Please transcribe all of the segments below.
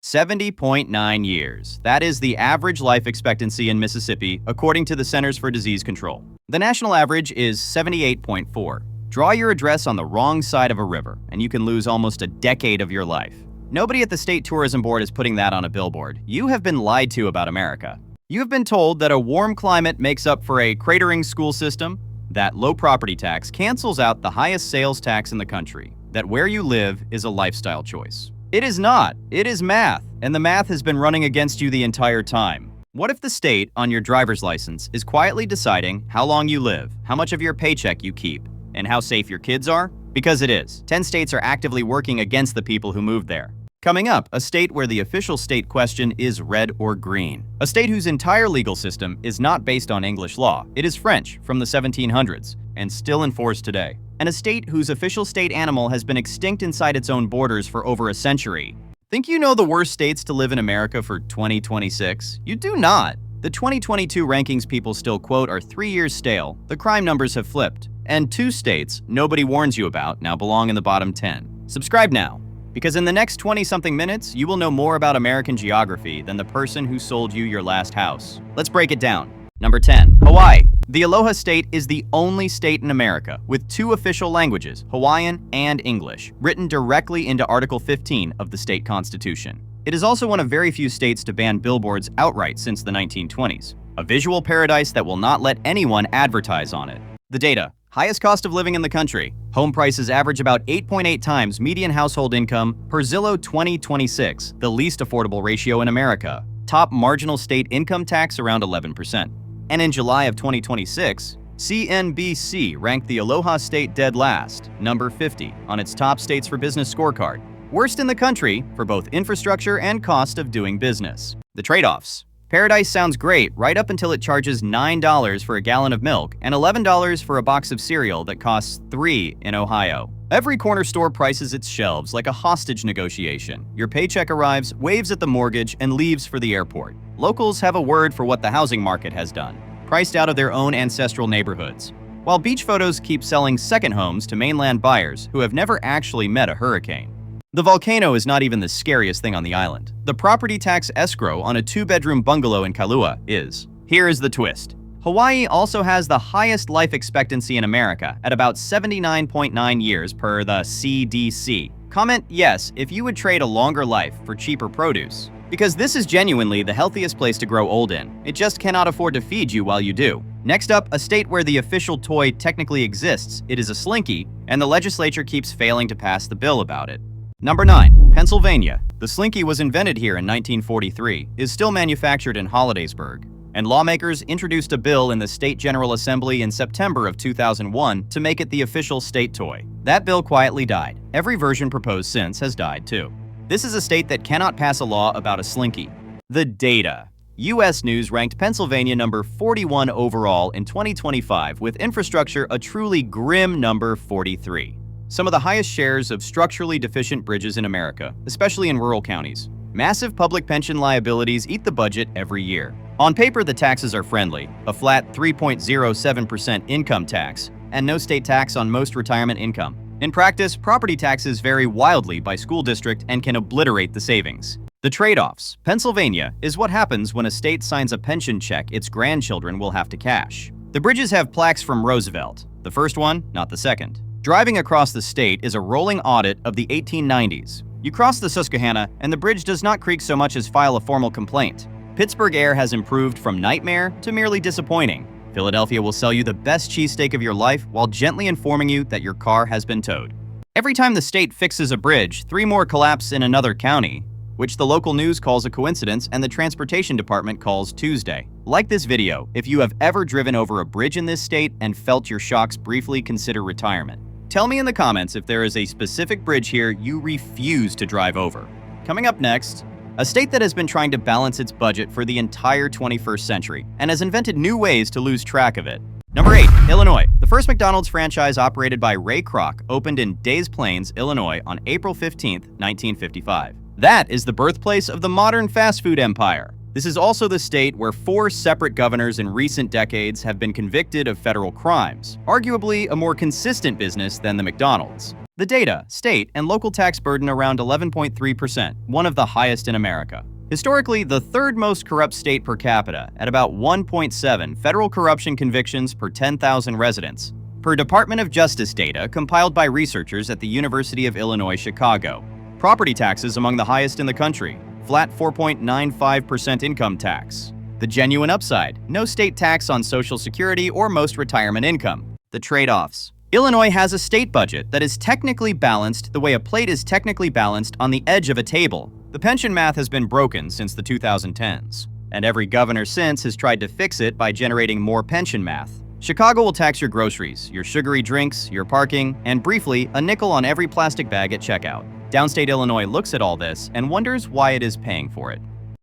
70.9 years. That is the average life expectancy in Mississippi, according to the Centers for Disease Control. The national average is 78.4. Draw your address on the wrong side of a river, and you can lose almost a decade of your life. Nobody at the State Tourism Board is putting that on a billboard. You have been lied to about America. You have been told that a warm climate makes up for a cratering school system, that low property tax cancels out the highest sales tax in the country, that where you live is a lifestyle choice. It is not. It is math, and the math has been running against you the entire time. What if the state on your driver's license is quietly deciding how long you live, how much of your paycheck you keep, and how safe your kids are? Because it is. 10 states are actively working against the people who moved there. Coming up, a state where the official state question is red or green. A state whose entire legal system is not based on English law. It is French from the 1700s and still enforced today. And a state whose official state animal has been extinct inside its own borders for over a century. Think you know the worst states to live in America for 2026? You do not. The 2022 rankings people still quote are 3 years stale. The crime numbers have flipped. And 2 states nobody warns you about now belong in the bottom 10. Subscribe now, because in the next 20-something minutes, you will know more about American geography than the person who sold you your last house. Let's break it down. Number 10, Hawaii. The Aloha State is the only state in America with 2 official languages, Hawaiian and English, written directly into Article 15 of the state constitution. It is also one of very few states to ban billboards outright since the 1920s, a visual paradise that will not let anyone advertise on it. The data. Highest cost of living in the country. Home prices average about 8.8 times median household income per Zillow 2026, the least affordable ratio in America. Top marginal state income tax around 11%. And in July of 2026, CNBC ranked the Aloha State dead last, number 50, on its top states for business scorecard. Worst in the country for both infrastructure and cost of doing business. The trade-offs. Paradise sounds great right up until it charges $9 for a gallon of milk and $11 for a box of cereal that costs $3 in Ohio. Every corner store prices its shelves like a hostage negotiation. Your paycheck arrives, waves at the mortgage, and leaves for the airport. Locals have a word for what the housing market has done, priced out of their own ancestral neighborhoods. While beach photos keep selling second homes to mainland buyers who have never actually met a hurricane. The volcano is not even the scariest thing on the island. The property tax escrow on a 2-bedroom bungalow in Kailua is. Here is the twist. Hawaii also has the highest life expectancy in America at about 79.9 years per the CDC. Comment yes if you would trade a longer life for cheaper produce. Because this is genuinely the healthiest place to grow old in. It just cannot afford to feed you while you do. Next up, a state where the official toy technically exists. It is a Slinky, and the legislature keeps failing to pass the bill about it. Number 9, Pennsylvania. The Slinky was invented here in 1943, is still manufactured in Hollidaysburg, and lawmakers introduced a bill in the State General Assembly in September of 2001 to make it the official state toy. That bill quietly died. Every version proposed since has died too. This is a state that cannot pass a law about a Slinky. The data. U.S. News ranked Pennsylvania number 41 overall in 2025, with infrastructure a truly grim number 43. Some of the highest shares of structurally deficient bridges in America, especially in rural counties. Massive public pension liabilities eat the budget every year. On paper, the taxes are friendly, a flat 3.07% income tax, and no state tax on most retirement income. In practice, property taxes vary wildly by school district and can obliterate the savings. The trade-offs. Pennsylvania is what happens when a state signs a pension check its grandchildren will have to cash. The bridges have plaques from Roosevelt. The first one, not the second. Driving across the state is a rolling audit of the 1890s. You cross the Susquehanna, and the bridge does not creak so much as file a formal complaint. Pittsburgh air has improved from nightmare to merely disappointing. Philadelphia will sell you the best cheesesteak of your life while gently informing you that your car has been towed. Every time the state fixes a bridge, 3 more collapse in another county, which the local news calls a coincidence and the transportation department calls Tuesday. Like this video if you have ever driven over a bridge in this state and felt your shocks briefly consider retirement. Tell me in the comments if there is a specific bridge here you refuse to drive over. Coming up next, a state that has been trying to balance its budget for the entire 21st century and has invented new ways to lose track of it. Number 8, Illinois. The first McDonald's franchise operated by Ray Kroc opened in Des Plaines, Illinois on April 15, 1955. That is the birthplace of the modern fast food empire. This is also the state where 4 separate governors in recent decades have been convicted of federal crimes, arguably a more consistent business than the McDonald's. The data, state, and local tax burden around 11.3%, one of the highest in America. Historically, the third most corrupt state per capita, at about 1.7 federal corruption convictions per 10,000 residents, per Department of Justice data compiled by researchers at the University of Illinois, Chicago. Property taxes among the highest in the country, flat 4.95% income tax. The genuine upside, no state tax on Social Security or most retirement income. The trade-offs. Illinois has a state budget that is technically balanced the way a plate is technically balanced on the edge of a table. The pension math has been broken since the 2010s, and every governor since has tried to fix it by generating more pension math. Chicago will tax your groceries, your sugary drinks, your parking, and briefly, a nickel on every plastic bag at checkout. Downstate Illinois looks at all this and wonders why it is paying for it.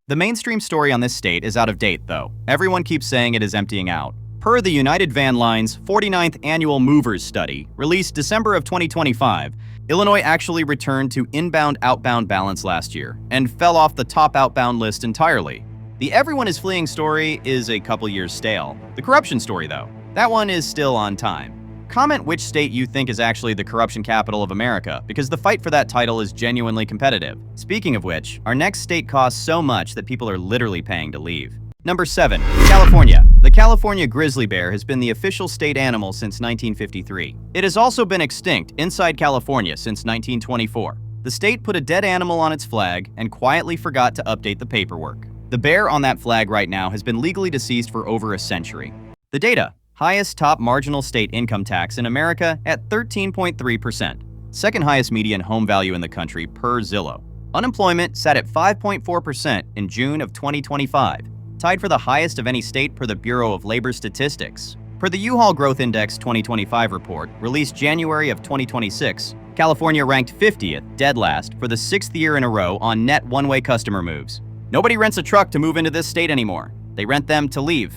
The mainstream story on this state is out of date, though. Everyone keeps saying it is emptying out. Per the United Van Line's 49th Annual Movers Study, released December of 2025, Illinois actually returned to inbound-outbound balance last year and fell off the top outbound list entirely. The everyone is fleeing story is a couple years stale. The corruption story, though, that one is still on time. Comment which state you think is actually the corruption capital of America, because the fight for that title is genuinely competitive. Speaking of which, our next state costs so much that people are literally paying to leave. Number 7. California. The California grizzly bear has been the official state animal since 1953. It has also been extinct inside California since 1924. The state put a dead animal on its flag and quietly forgot to update the paperwork. The bear on that flag right now has been legally deceased for over a century. The data. Highest top marginal state income tax in America at 13.3%. Second highest median home value in the country per Zillow. Unemployment sat at 5.4% in June of 2025. Tied for the highest of any state per the Bureau of Labor Statistics. Per the U-Haul Growth Index 2025 report, released January of 2026, California ranked 50th, dead last, for the 6th year in a row on net one-way customer moves. Nobody rents a truck to move into this state anymore. They rent them to leave.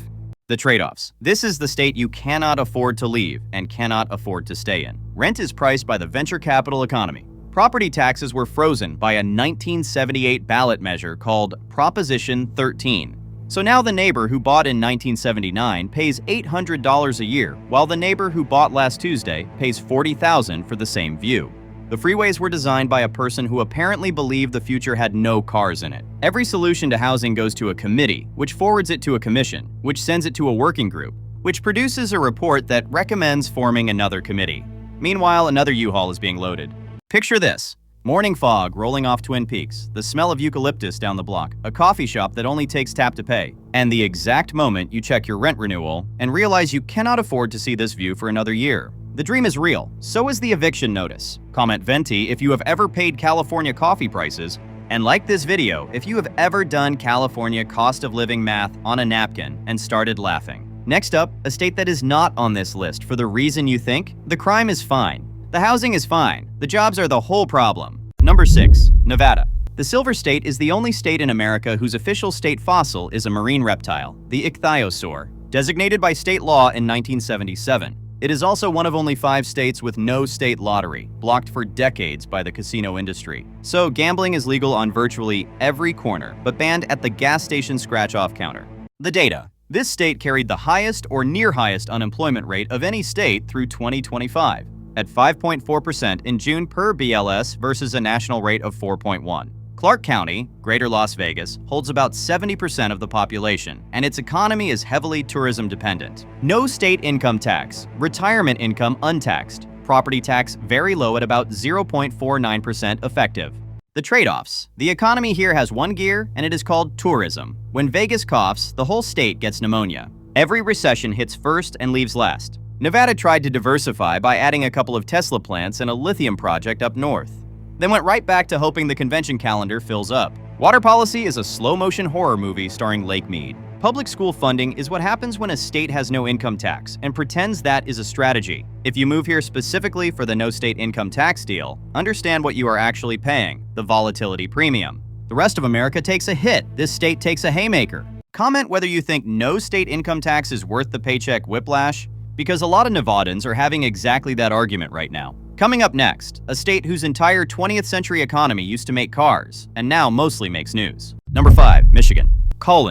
The trade-offs. This is the state you cannot afford to leave and cannot afford to stay in. Rent is priced by the venture capital economy. Property taxes were frozen by a 1978 ballot measure called Proposition 13. So now the neighbor who bought in 1979 pays $800 a year, while the neighbor who bought last Tuesday pays $40,000 for the same view. The freeways were designed by a person who apparently believed the future had no cars in it. Every solution to housing goes to a committee, which forwards it to a commission, which sends it to a working group, which produces a report that recommends forming another committee. Meanwhile, another U-Haul is being loaded. Picture this. Morning fog rolling off Twin Peaks, the smell of eucalyptus down the block, a coffee shop that only takes tap to pay, and the exact moment you check your rent renewal and realize you cannot afford to see this view for another year. The dream is real, so is the eviction notice. Comment venti if you have ever paid California coffee prices, and like this video if you have ever done California cost of living math on a napkin and started laughing. Next up, a state that is not on this list for the reason you think. The crime is fine. The housing is fine. The jobs are the whole problem. Number 6. Nevada. The Silver State is the only state in America whose official state fossil is a marine reptile, the ichthyosaur, designated by state law in 1977. It is also one of only 5 states with no state lottery, blocked for decades by the casino industry. So gambling is legal on virtually every corner, but banned at the gas station scratch-off counter. The data. This state carried the highest or near highest unemployment rate of any state through 2025, at 5.4% in June per BLS versus a national rate of 4.1. Clark County, Greater Las Vegas, holds about 70% of the population, and its economy is heavily tourism dependent. No state income tax, retirement income untaxed, property tax very low at about 0.49% effective. The trade-offs. The economy here has one gear, and it is called tourism. When Vegas coughs, the whole state gets pneumonia. Every recession hits first and leaves last. Nevada tried to diversify by adding a couple of Tesla plants and a lithium project up north. Then went right back to hoping the convention calendar fills up. Water Policy is a slow-motion horror movie starring Lake Mead. Public school funding is what happens when a state has no income tax and pretends that is a strategy. If you move here specifically for the no state income tax deal, understand what you are actually paying, the volatility premium. The rest of America takes a hit. This state takes a haymaker. Comment whether you think no state income tax is worth the paycheck whiplash, because a lot of Nevadans are having exactly that argument right now. Coming up next, a state whose entire 20th century economy used to make cars, and now mostly makes news. Number 5, Michigan.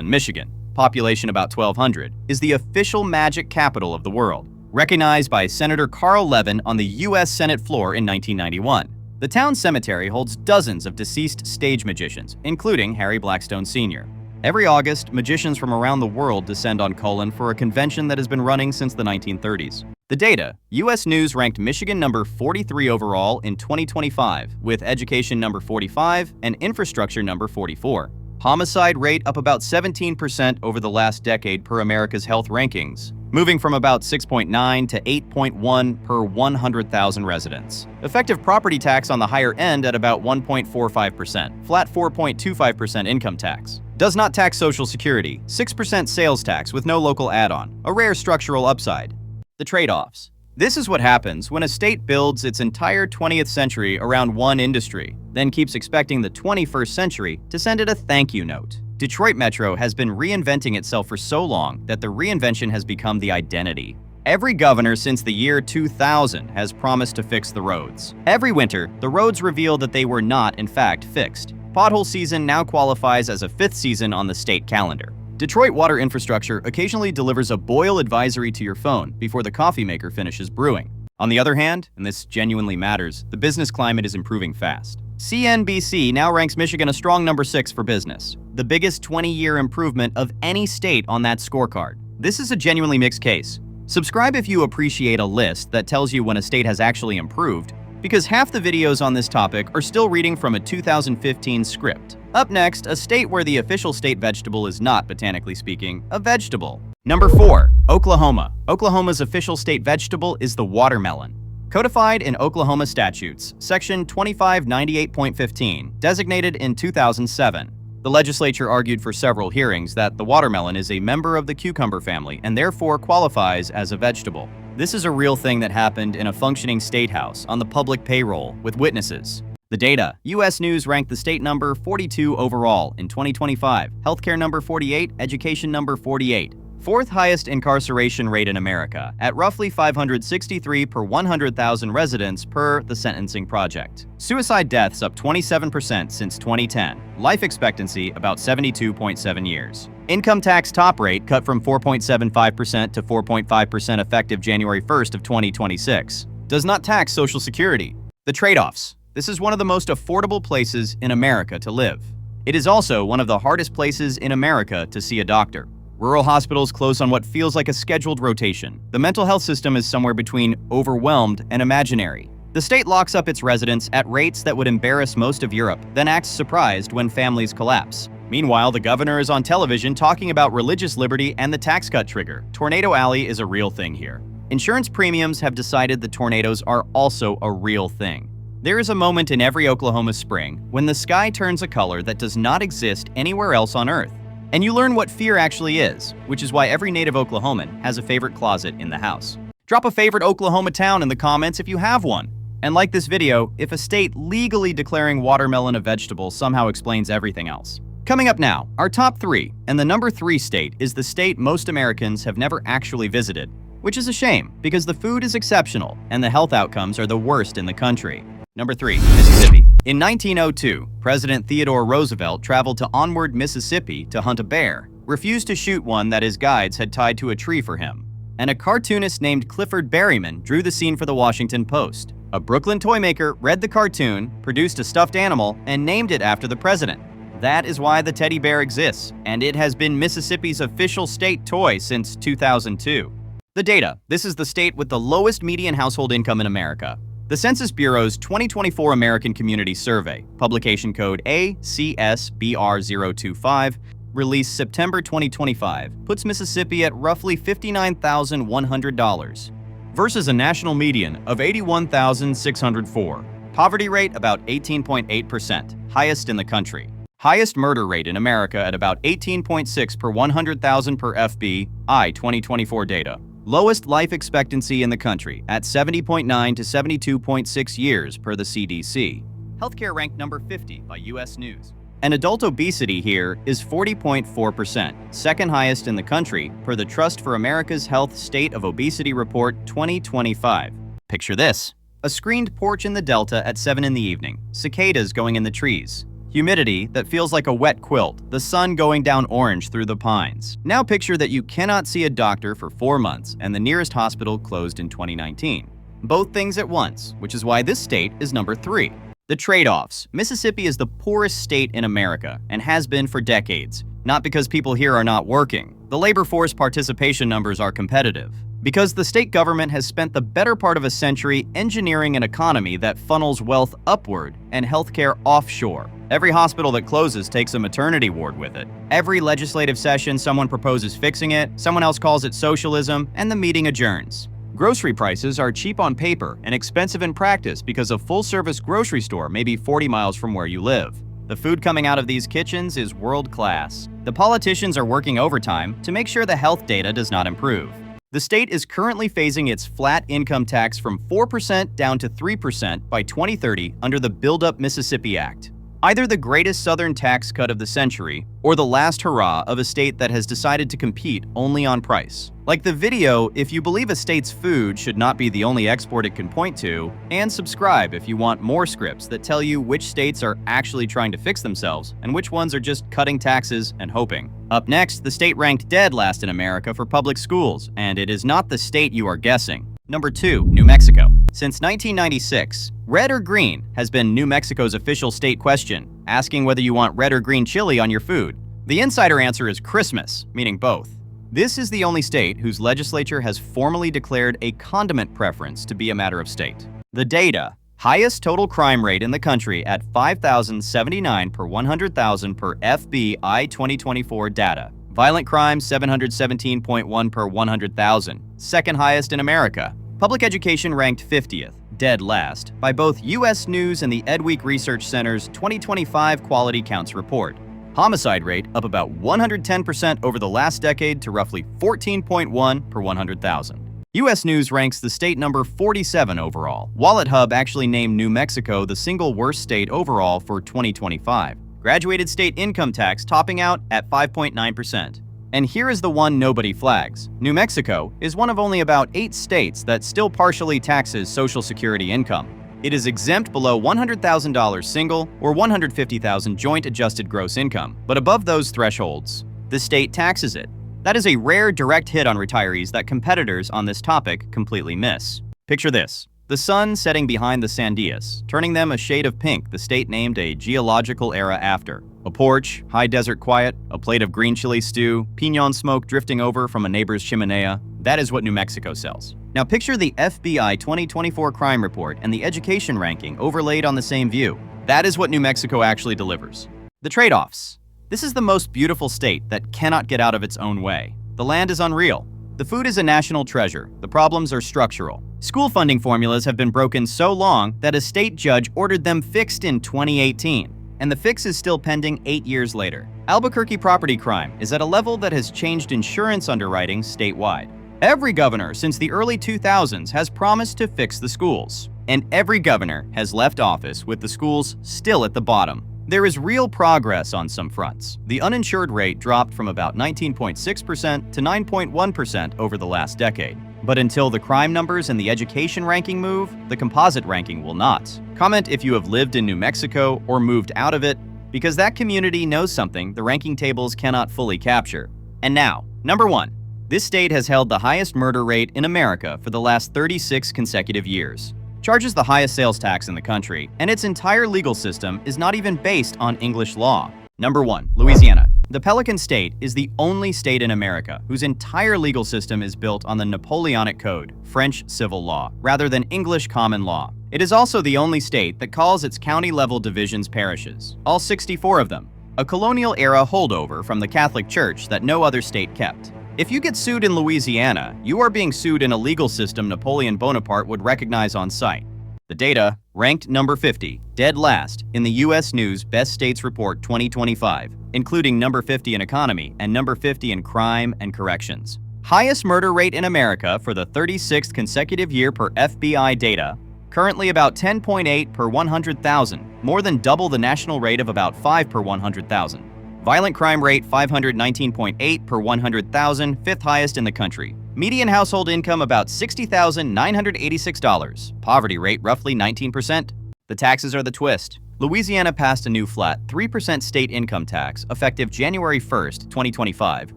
Michigan, population about 1,200, is the official magic capital of the world. recognized by Senator Carl Levin on the U.S. Senate floor in 1991. The town cemetery holds dozens of deceased stage magicians, including Harry Blackstone Sr. Every August, magicians from around the world descend on Cullen for a convention that has been running since the 1930s. The data: U.S. News ranked Michigan number 43 overall in 2025, with education number 45 and infrastructure number 44. Homicide rate up about 17% over the last decade per America's Health Rankings, moving from about 6.9 to 8.1 per 100,000 residents. Effective property tax on the higher end at about 1.45%, flat 4.25% income tax. Does not tax Social Security, 6% sales tax with no local add-on, a rare structural upside. The trade-offs. This is what happens when a state builds its entire 20th century around one industry, then keeps expecting the 21st century to send it a thank you note. Detroit Metro has been reinventing itself for so long that the reinvention has become the identity. Every governor since the year 2000 has promised to fix the roads. Every winter, the roads reveal that they were not, in fact, fixed. Pothole season now qualifies as a fifth season on the state calendar. Detroit Water Infrastructure occasionally delivers a boil advisory to your phone before the coffee maker finishes brewing. On the other hand, and this genuinely matters, the business climate is improving fast. CNBC now ranks Michigan a strong number 6 for business, the biggest 20-year improvement of any state on that scorecard. This is a genuinely mixed case. Subscribe if you appreciate a list that tells you when a state has actually improved, because half the videos on this topic are still reading from a 2015 script. Up next, a state where the official state vegetable is not, botanically speaking, a vegetable. Number 4, Oklahoma. Oklahoma's official state vegetable is the watermelon. Codified in Oklahoma statutes, Section 2598.15, designated in 2007. The legislature argued for several hearings that the watermelon is a member of the cucumber family and therefore qualifies as a vegetable. This is a real thing that happened in a functioning state house on the public payroll with witnesses. The data: U.S. News ranked the state number 42 overall in 2025, healthcare number 48, education number 48. Fourth highest incarceration rate in America, at roughly 563 per 100,000 residents per the Sentencing Project. Suicide deaths up 27% since 2010. Life expectancy about 72.7 years. Income tax top rate cut from 4.75% to 4.5% effective January 1st of 2026. Does not tax Social Security. The trade-offs. This is one of the most affordable places in America to live. It is also one of the hardest places in America to see a doctor. Rural hospitals close on what feels like a scheduled rotation. The mental health system is somewhere between overwhelmed and imaginary. The state locks up its residents at rates that would embarrass most of Europe, then acts surprised when families collapse. Meanwhile, the governor is on television talking about religious liberty and the tax cut trigger. Tornado Alley is a real thing here. Insurance premiums have decided that tornadoes are also a real thing. There is a moment in every Oklahoma spring when the sky turns a color that does not exist anywhere else on Earth. And you learn what fear actually is, which is why every native Oklahoman has a favorite closet in the house. Drop a favorite Oklahoma town in the comments if you have one. And like this video if a state legally declaring watermelon a vegetable somehow explains everything else. Coming up now, our top 3, and the number 3 state is the state most Americans have never actually visited, which is a shame because the food is exceptional and the health outcomes are the worst in the country. Number 3, Mississippi. In 1902, President Theodore Roosevelt traveled to Onward, Mississippi to hunt a bear, refused to shoot one that his guides had tied to a tree for him. And a cartoonist named Clifford Berryman drew the scene for the Washington Post. A Brooklyn toy maker read the cartoon, produced a stuffed animal, and named it after the president. That is why the teddy bear exists, and it has been Mississippi's official state toy since 2002. The data: this is the state with the lowest median household income in America. The Census Bureau's 2024 American Community Survey, publication code ACSBR025, released September 2025, puts Mississippi at roughly $59,100 versus a national median of $81,604. Poverty rate about 18.8%, highest in the country. Highest murder rate in America at about 18.6 per 100,000 per FBI 2024 data. Lowest life expectancy in the country at 70.9 to 72.6 years per the CDC. Healthcare ranked number 50 by U.S. News. And adult obesity here is 40.4%, second highest in the country per the Trust for America's Health State of Obesity Report 2025. Picture this: a screened porch in the Delta at 7 in the evening, cicadas going in the trees, humidity that feels like a wet quilt, the sun going down orange through the pines. Now picture that you cannot see a doctor for 4 months and the nearest hospital closed in 2019. Both things at once, which is why this state is number 3. The trade-offs. Mississippi is the poorest state in America and has been for decades. Not because people here are not working. The labor force participation numbers are competitive. Because the state government has spent the better part of a century engineering an economy that funnels wealth upward and healthcare offshore. Every hospital that closes takes a maternity ward with it. Every legislative session, someone proposes fixing it, someone else calls it socialism, and the meeting adjourns. Grocery prices are cheap on paper and expensive in practice because a full-service grocery store may be 40 miles from where you live. The food coming out of these kitchens is world-class. The politicians are working overtime to make sure the health data does not improve. The state is currently phasing its flat income tax from 4% down to 3% by 2030 under the Build Up Mississippi Act. Either the greatest Southern tax cut of the century, or the last hurrah of a state that has decided to compete only on price. Like the video, if you believe a state's food should not be the only export it can point to, and subscribe if you want more scripts that tell you which states are actually trying to fix themselves and which ones are just cutting taxes and hoping. Up next, the state ranked dead last in America for public schools, and it is not the state you are guessing. Number 2, New Mexico. Since 1996, red or green has been New Mexico's official state question, asking whether you want red or green chili on your food. The insider answer is Christmas, meaning both. This is the only state whose legislature has formally declared a condiment preference to be a matter of state. The data: highest total crime rate in the country at 5,079 per 100,000 per FBI 2024 data. Violent crime 717.1 per 100,000, second highest in America. Public education ranked 50th, dead last, by both U.S. News and the EdWeek Research Center's 2025 Quality Counts report. Homicide rate up about 110% over the last decade to roughly 14.1 per 100,000. U.S. News ranks the state number 47 overall. WalletHub actually named New Mexico the single worst state overall for 2025. Graduated state income tax topping out at 5.9%. And here is the one nobody flags. New Mexico is one of only about 8 states that still partially taxes Social Security income. It is exempt below $100,000 single or $150,000 joint adjusted gross income, but above those thresholds, the state taxes it. That is a rare direct hit on retirees that competitors on this topic completely miss. Picture this: the sun setting behind the Sandias, turning them a shade of pink the state named a geological era after. A porch, high desert quiet, a plate of green chili stew, piñon smoke drifting over from a neighbor's chimenea. That is what New Mexico sells. Now picture the FBI 2024 crime report and the education ranking overlaid on the same view. That is what New Mexico actually delivers. The trade-offs. This is the most beautiful state that cannot get out of its own way. The land is unreal. The food is a national treasure. The problems are structural. School funding formulas have been broken so long that a state judge ordered them fixed in 2018. And the fix is still pending 8 years later. Albuquerque property crime is at a level that has changed insurance underwriting statewide. Every governor since the early 2000s has promised to fix the schools. And every governor has left office with the schools still at the bottom. There is real progress on some fronts. The uninsured rate dropped from about 19.6% to 9.1% over the last decade. But until the crime numbers and the education ranking move, the composite ranking will not. Comment if you have lived in New Mexico or moved out of it, because that community knows something the ranking tables cannot fully capture. And now, number 1. This state has held the highest murder rate in America for the last 36 consecutive years. Charges the highest sales tax in the country, and its entire legal system is not even based on English law. Number 1. Louisiana. The Pelican State is the only state in America whose entire legal system is built on the Napoleonic Code, French civil law, rather than English common law. It is also the only state that calls its county-level divisions parishes, all 64 of them, a colonial-era holdover from the Catholic Church that no other state kept. If you get sued in Louisiana, you are being sued in a legal system Napoleon Bonaparte would recognize on sight. The data, ranked number 50, dead last in the U.S. News Best States Report 2025, including number 50 in economy and number 50 in crime and corrections. Highest murder rate in America for the 36th consecutive year per FBI data, currently about 10.8 per 100,000, more than double the national rate of about 5 per 100,000. Violent crime rate 519.8 per 100,000, fifth highest in the country. Median household income about $60,986. Poverty rate roughly 19%. The taxes are the twist. Louisiana passed a new flat 3% state income tax effective January 1st, 2025,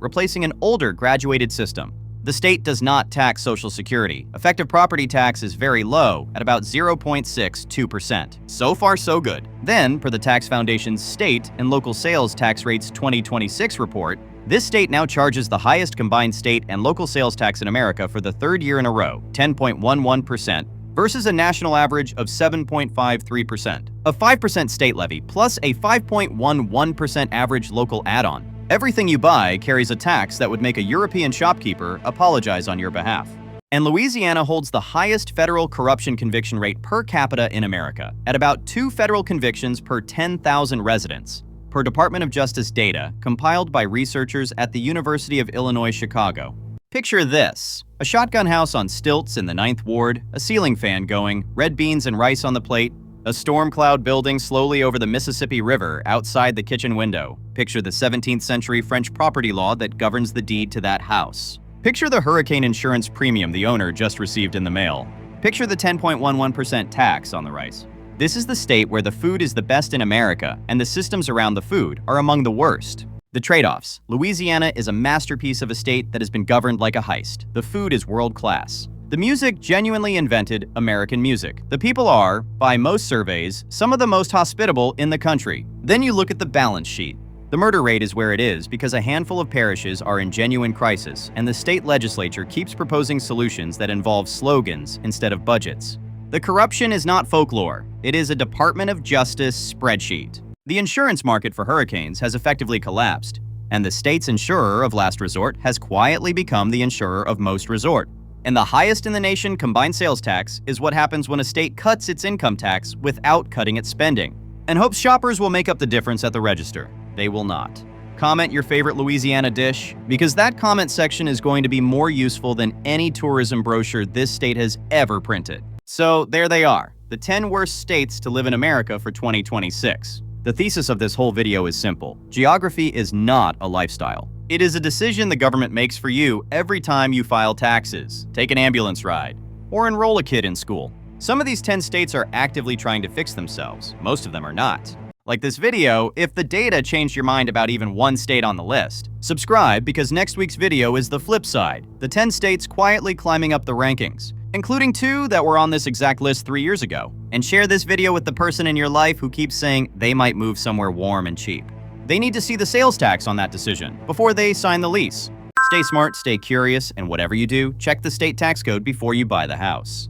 replacing an older graduated system. The state does not tax Social Security. Effective property tax is very low at about 0.62%. So far, so good. Then, per the Tax Foundation's State and Local Sales Tax Rates 2026 report, this state now charges the highest combined state and local sales tax in America for the third year in a row, 10.11%, versus a national average of 7.53%. A 5% state levy plus a 5.11% average local add-on. Everything you buy carries a tax that would make a European shopkeeper apologize on your behalf. And Louisiana holds the highest federal corruption conviction rate per capita in America, at about 2 federal convictions per 10,000 residents, per Department of Justice data compiled by researchers at the University of Illinois, Chicago. Picture this: a shotgun house on stilts in the 9th Ward, a ceiling fan going, red beans and rice on the plate, a storm cloud building slowly over the Mississippi River outside the kitchen window. Picture the 17th century French property law that governs the deed to that house. Picture the hurricane insurance premium the owner just received in the mail. Picture the 10.11% tax on the rice. This is the state where the food is the best in America and the systems around the food are among the worst. The trade-offs: Louisiana is a masterpiece of a state that has been governed like a heist. The food is world-class. The music genuinely invented American music. The people are, by most surveys, some of the most hospitable in the country. Then you look at the balance sheet. The murder rate is where it is because a handful of parishes are in genuine crisis, and the state legislature keeps proposing solutions that involve slogans instead of budgets. The corruption is not folklore. It is a Department of Justice spreadsheet. The insurance market for hurricanes has effectively collapsed, and the state's insurer of last resort has quietly become the insurer of most resort. And the highest in the nation combined sales tax is what happens when a state cuts its income tax without cutting its spending, and hopes shoppers will make up the difference at the register. They will not. Comment your favorite Louisiana dish, because that comment section is going to be more useful than any tourism brochure this state has ever printed. So there they are, the 10 worst states to live in America for 2026. The thesis of this whole video is simple. Geography is not a lifestyle. It is a decision the government makes for you every time you file taxes, take an ambulance ride, or enroll a kid in school. Some of these 10 states are actively trying to fix themselves. Most of them are not. Like this video, if the data changed your mind about even one state on the list. Subscribe because next week's video is the flip side, the 10 states quietly climbing up the rankings, including 2 that were on this exact list 3 years ago. And share this video with the person in your life who keeps saying they might move somewhere warm and cheap. They need to see the sales tax on that decision before they sign the lease. Stay smart, stay curious, and whatever you do, check the state tax code before you buy the house.